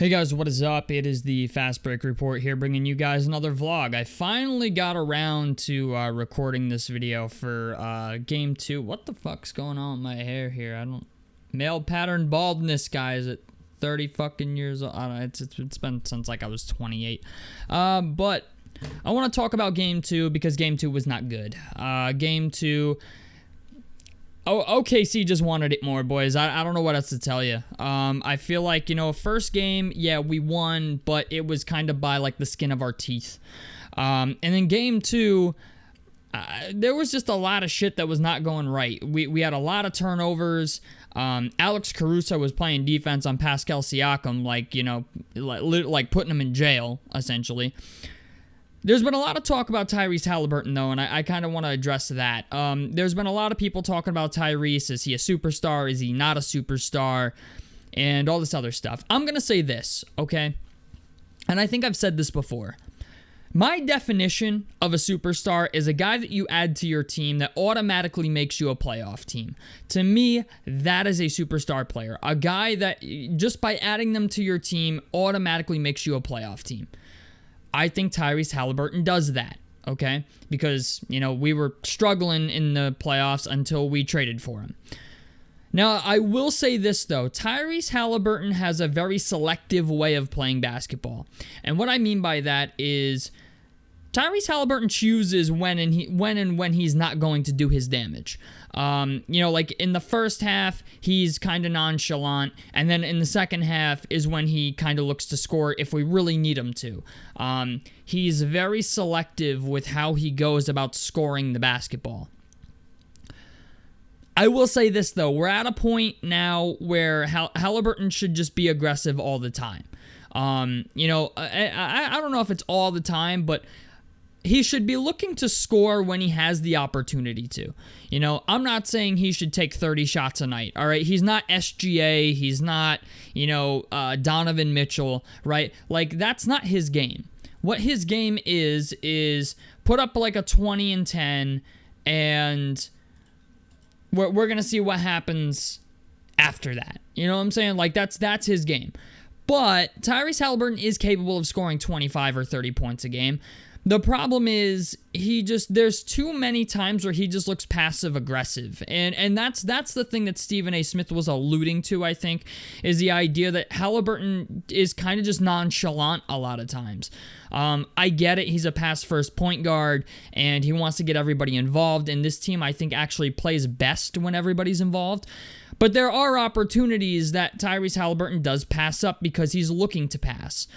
Hey guys, what is up? It is the Fast Break Report here, bringing you guys another vlog. I finally got around to recording this video for Game 2. What the fuck's going on with my hair here? Male pattern baldness, guys, at 30 fucking years old. I don't know, it's been since like I was 28. But I want to talk about Game 2 because Game 2 was not good. Game 2... OKC just wanted it more, boys. I don't know what else to tell you. I feel like, first game, yeah, we won, but it was kind of by, like, the skin of our teeth. And then Game 2, there was just a lot of shit that was not going right. We had a lot of turnovers. Alex Caruso was playing defense on Pascal Siakam, like putting him in jail, essentially. There's been a lot of talk about Tyrese Haliburton, though, and I kind of want to address that. There's been a lot of people talking about Tyrese. Is he a superstar? Is he not a superstar? And all this other stuff. I'm going to say this, okay? And I think I've said this before. My definition of a superstar is a guy that you add to your team that automatically makes you a playoff team. To me, that is a superstar player. A guy that, just by adding them to your team, automatically makes you a playoff team. I think Tyrese Haliburton does that, okay? Because, we were struggling in the playoffs until we traded for him. Now, I will say this, though. Tyrese Haliburton has a very selective way of playing basketball. And what I mean by that is Tyrese Haliburton chooses when and when he's not going to do his damage. Like in the first half, he's kind of nonchalant, and then in the second half is when he kind of looks to score if we really need him to. He's very selective with how he goes about scoring the basketball. I will say this, though. We're at a point now where Haliburton should just be aggressive all the time. I don't know if it's all the time, but he should be looking to score when he has the opportunity to. I'm not saying he should take 30 shots a night, all right? He's not SGA. He's not, Donovan Mitchell, right? Like, that's not his game. What his game is put up like a 20 and 10, and we're going to see what happens after that. You know what I'm saying? Like, that's his game. But Tyrese Haliburton is capable of scoring 25 or 30 points a game. The problem is there's too many times where he just looks passive-aggressive. And that's the thing that Stephen A. Smith was alluding to, I think, is the idea that Haliburton is kind of just nonchalant a lot of times. I get it. He's a pass-first point guard, and he wants to get everybody involved. And this team, I think, actually plays best when everybody's involved. But there are opportunities that Tyrese Haliburton does pass up because he's looking to pass.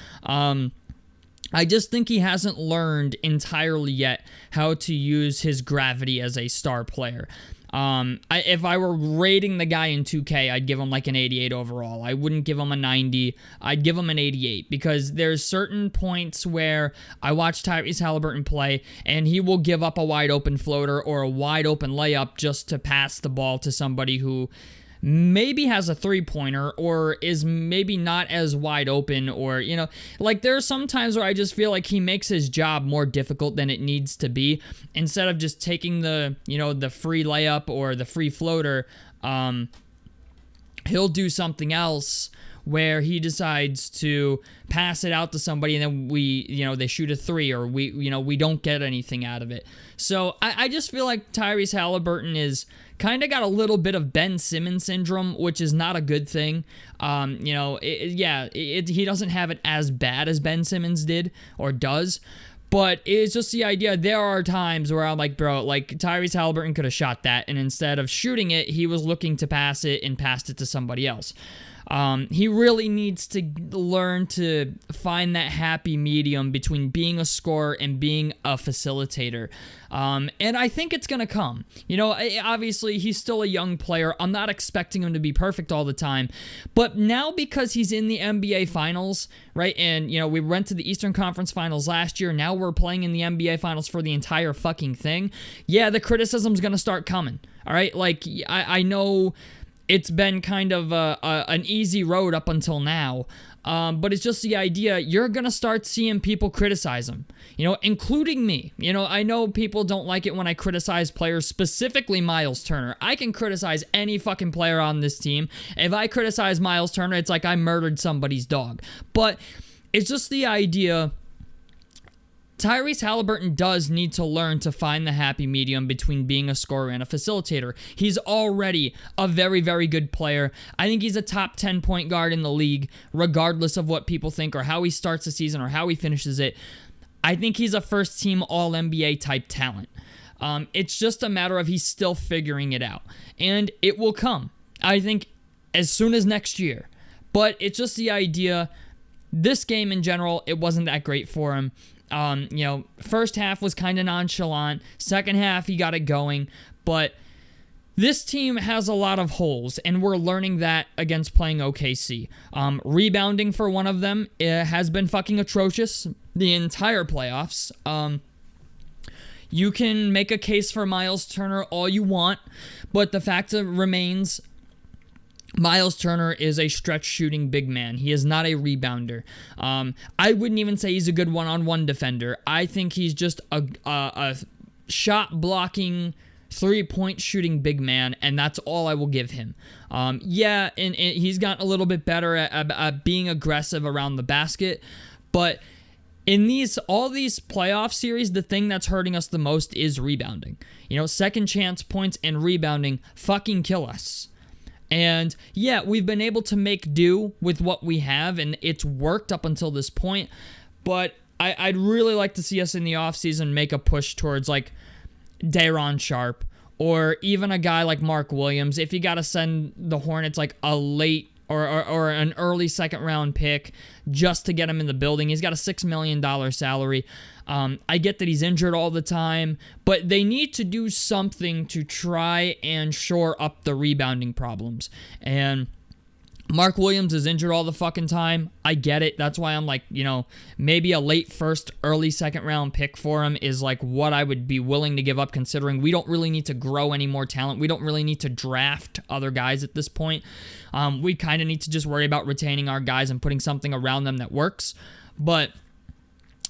I just think he hasn't learned entirely yet how to use his gravity as a star player. If I were rating the guy in 2K, I'd give him like an 88 overall. I wouldn't give him a 90. I'd give him an 88 because there's certain points where I watch Tyrese Haliburton play and he will give up a wide open floater or a wide open layup just to pass the ball to somebody who maybe has a three-pointer or is maybe not as wide open, or, like there are some times where I just feel like he makes his job more difficult than it needs to be. Instead of just taking the, the free layup or the free floater, he'll do something else where he decides to pass it out to somebody and then they shoot a three, or we don't get anything out of it. So I just feel like Tyrese Haliburton is kind of got a little bit of Ben Simmons syndrome, which is not a good thing. He doesn't have it as bad as Ben Simmons did or does. But it's just the idea, there are times where I'm like, bro, like Tyrese Haliburton could have shot that, and instead of shooting it, he was looking to pass it and passed it to somebody else. He really needs to learn to find that happy medium between being a scorer and being a facilitator. And I think it's going to come. Obviously, he's still a young player. I'm not expecting him to be perfect all the time. But now because he's in the NBA Finals, right, and, we went to the Eastern Conference Finals last year. Now we're playing in the NBA Finals for the entire fucking thing. Yeah, the criticism's going to start coming, all right? Like, I know it's been kind of an easy road up until now. But it's just the idea, you're going to start seeing people criticize him, including me. I know people don't like it when I criticize players, specifically Miles Turner. I can criticize any fucking player on this team. If I criticize Miles Turner, it's like I murdered somebody's dog. But it's just the idea, Tyrese Haliburton does need to learn to find the happy medium between being a scorer and a facilitator. He's already a very, very good player. I think he's a top 10 point guard in the league, regardless of what people think or how he starts the season or how he finishes it. I think he's a first-team All-NBA type talent. It's just a matter of he's still figuring it out. And it will come, I think, as soon as next year. But it's just the idea, this game in general, it wasn't that great for him. First half was kind of nonchalant. Second half, he got it going. But this team has a lot of holes, and we're learning that against playing OKC. Rebounding for one of them, it has been fucking atrocious the entire playoffs. You can make a case for Miles Turner all you want, but the fact remains, Miles Turner is a stretch shooting big man. He is not a rebounder. I wouldn't even say he's a good one-on-one defender. I think he's just a shot blocking, 3-point shooting big man, and that's all I will give him. And he's gotten a little bit better at being aggressive around the basket, but in all these playoff series, the thing that's hurting us the most is rebounding. Second chance points and rebounding fucking kill us. And yeah, we've been able to make do with what we have, and it's worked up until this point. But I'd really like to see us in the offseason make a push towards like Day'Ron Sharpe or even a guy like Mark Williams. If you got to send the Hornets like a late or an early second round pick just to get him in the building. He's got a $6 million salary. I get that he's injured all the time, but they need to do something to try and shore up the rebounding problems. And Mark Williams is injured all the fucking time. I get it. That's why I'm like, maybe a late first, early second round pick for him is like what I would be willing to give up, considering we don't really need to grow any more talent. We don't really need to draft other guys at this point. We kind of need to just worry about retaining our guys and putting something around them that works. But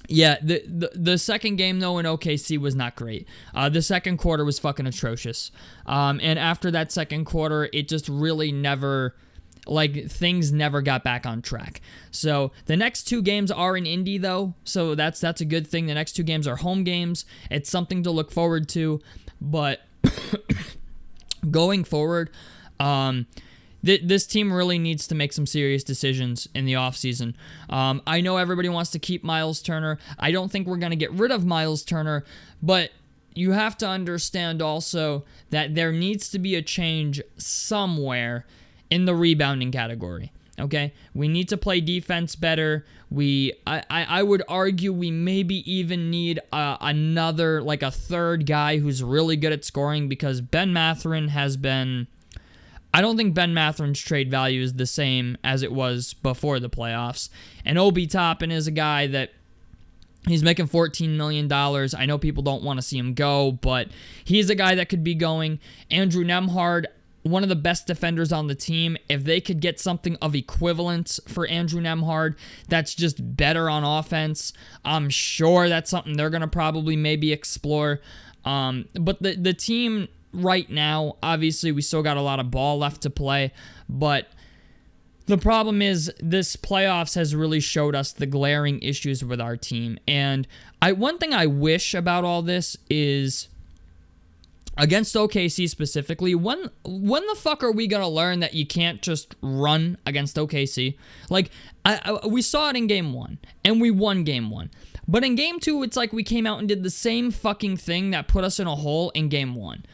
yeah, the second game, though, in OKC was not great. The second quarter was fucking atrocious. And after that second quarter, it just really things never got back on track. So the next two games are in Indy, though, so that's a good thing. The next two games are home games. It's something to look forward to. But going forward, this team really needs to make some serious decisions in the offseason. I know everybody wants to keep Miles Turner. I don't think we're going to get rid of Miles Turner, but you have to understand also that there needs to be a change somewhere in the rebounding category. Okay, we need to play defense better. I would argue we maybe even need another, like a third guy who's really good at scoring, because Ben Mathurin has been. I don't think Ben Mathurin's trade value is the same as it was before the playoffs. And Obi Toppin is a guy that he's making $14 million. I know people don't want to see him go, but he's a guy that could be going. Andrew Nembhard, one of the best defenders on the team. If they could get something of equivalence for Andrew Nembhard that's just better on offense, I'm sure that's something they're going to probably maybe explore. But the team right now, obviously, we still got a lot of ball left to play, but the problem is this playoffs has really showed us the glaring issues with our team. And one thing I wish about all this is, against OKC specifically, when the fuck are we going to learn that you can't just run against OKC? Like, we saw it in Game 1, and we won Game 1. But in Game 2, it's like we came out and did the same fucking thing that put us in a hole in Game 1.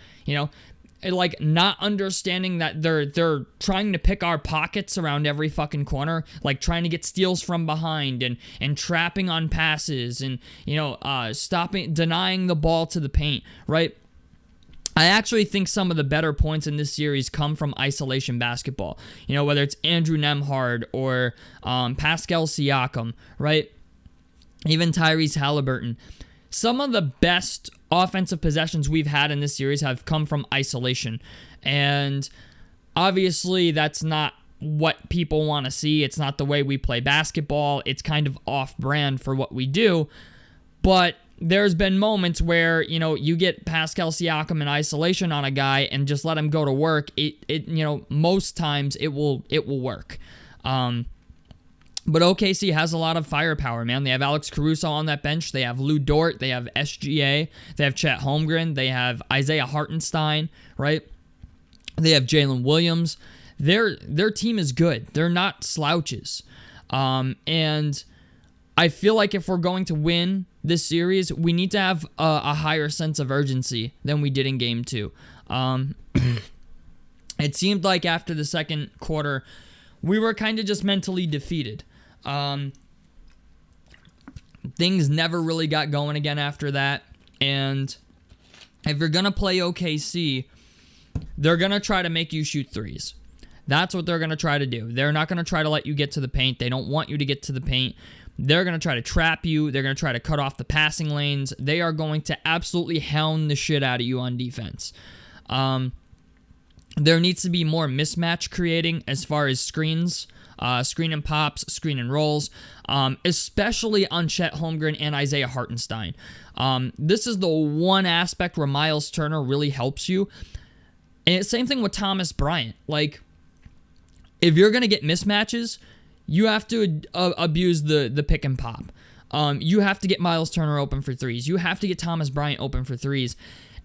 Like, not understanding that they're trying to pick our pockets around every fucking corner, like trying to get steals from behind and trapping on passes and, denying the ball to the paint, right? I actually think some of the better points in this series come from isolation basketball. Whether it's Andrew Nembhard or Pascal Siakam, right? Even Tyrese Haliburton. Some of the best offensive possessions we've had in this series have come from isolation. And Obviously, that's not what people want to see. It's not the way we play basketball. It's kind of off-brand for what we do. But there's been moments where, you get Pascal Siakam in isolation on a guy and just let him go to work. Most times it will work. But OKC has a lot of firepower, man. They have Alex Caruso on that bench. They have Lou Dort. They have SGA. They have Chet Holmgren. They have Isaiah Hartenstein, right? They have Jalen Williams. Their team is good. They're not slouches. And I feel like if we're going to win this series, we need to have a higher sense of urgency than we did in Game 2. It seemed like after the second quarter, we were kind of just mentally defeated. Things never really got going again after that. And if you're going to play OKC, they're going to try to make you shoot threes. That's what they're going to try to do. They're not going to try to let you get to the paint. They don't want you to get to the paint. They're going to try to trap you. They're going to try to cut off the passing lanes. They are going to absolutely hound the shit out of you on defense. There needs to be more mismatch creating as far as screens, screen and pops, screen and rolls, especially on Chet Holmgren and Isaiah Hartenstein. This is the one aspect where Miles Turner really helps you. And it's same thing with Thomas Bryant. Like, if you're going to get mismatches, you have to abuse the pick and pop. You have to get Miles Turner open for threes. You have to get Thomas Bryant open for threes.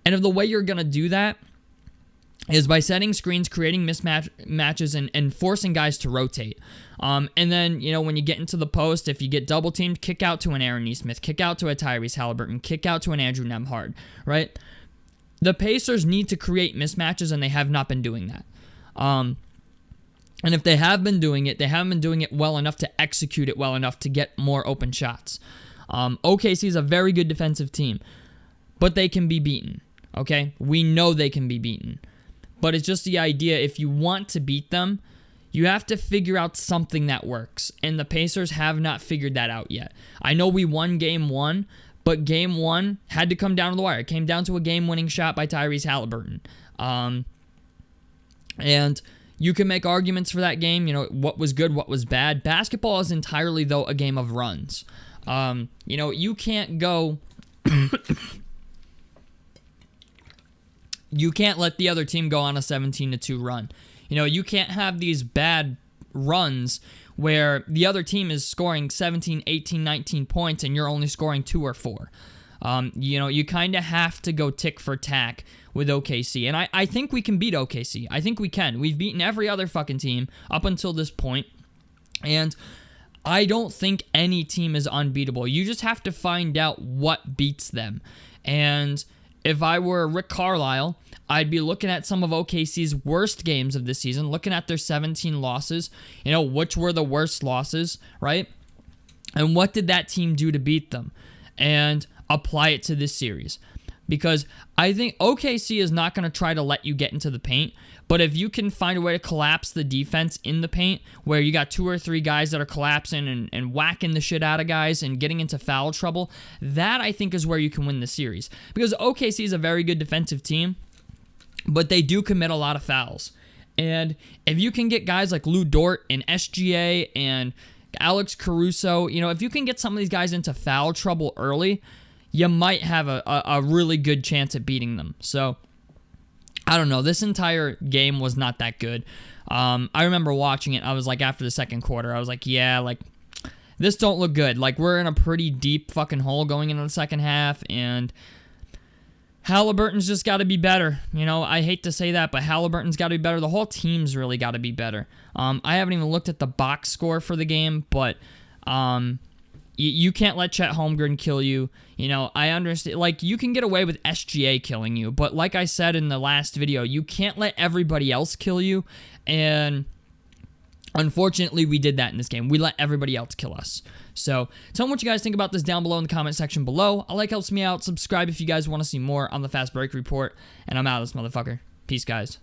And if the way you're going to do that is by setting screens, creating mismatches, and forcing guys to rotate. And then, when you get into the post, if you get double teamed, kick out to an Aaron Nesmith, kick out to a Tyrese Haliburton, kick out to an Andrew Nembhard, right? The Pacers need to create mismatches, and they have not been doing that. And if they have been doing it, they haven't been doing it well enough to execute it well enough to get more open shots. OKC is a very good defensive team, but they can be beaten, okay? We know they can be beaten. But it's just the idea, if you want to beat them, you have to figure out something that works. And the Pacers have not figured that out yet. I know we won Game 1, but Game 1 had to come down to the wire. It came down to a game-winning shot by Tyrese Haliburton. And you can make arguments for that game, what was good, what was bad. Basketball is entirely, though, a game of runs. You can't go... You can't let the other team go on a 17-2 run. You can't have these bad runs where the other team is scoring 17, 18, 19 points and you're only scoring 2 or 4. You kind of have to go tick for tack with OKC. And I think we can beat OKC. I think we can. We've beaten every other fucking team up until this point. And I don't think any team is unbeatable. You just have to find out what beats them. And if I were Rick Carlisle, I'd be looking at some of OKC's worst games of this season, looking at their 17 losses, which were the worst losses, right? And what did that team do to beat them? And apply it to this series. Because I think OKC is not going to try to let you get into the paint, but if you can find a way to collapse the defense in the paint, where you got 2 or 3 guys that are collapsing and whacking the shit out of guys and getting into foul trouble, that I think is where you can win the series. Because OKC is a very good defensive team, but they do commit a lot of fouls. And if you can get guys like Lou Dort and SGA and Alex Caruso, if you can get some of these guys into foul trouble early, you might have a really good chance at beating them. So, I don't know. This entire game was not that good. I remember watching it. I was like, after the second quarter, I was like, yeah, like, this don't look good. Like, we're in a pretty deep fucking hole going into the second half, and Haliburton's just got to be better. I hate to say that, but Haliburton's got to be better. The whole team's really got to be better. I haven't even looked at the box score for the game, but you can't let Chet Holmgren kill you. I understand. Like, you can get away with SGA killing you, but like I said in the last video, you can't let everybody else kill you. And unfortunately, we did that in this game. We let everybody else kill us. So, tell me what you guys think about this down below in the comment section below. A like helps me out. Subscribe if you guys want to see more on the Fast Break Report. And I'm out of this motherfucker. Peace, guys.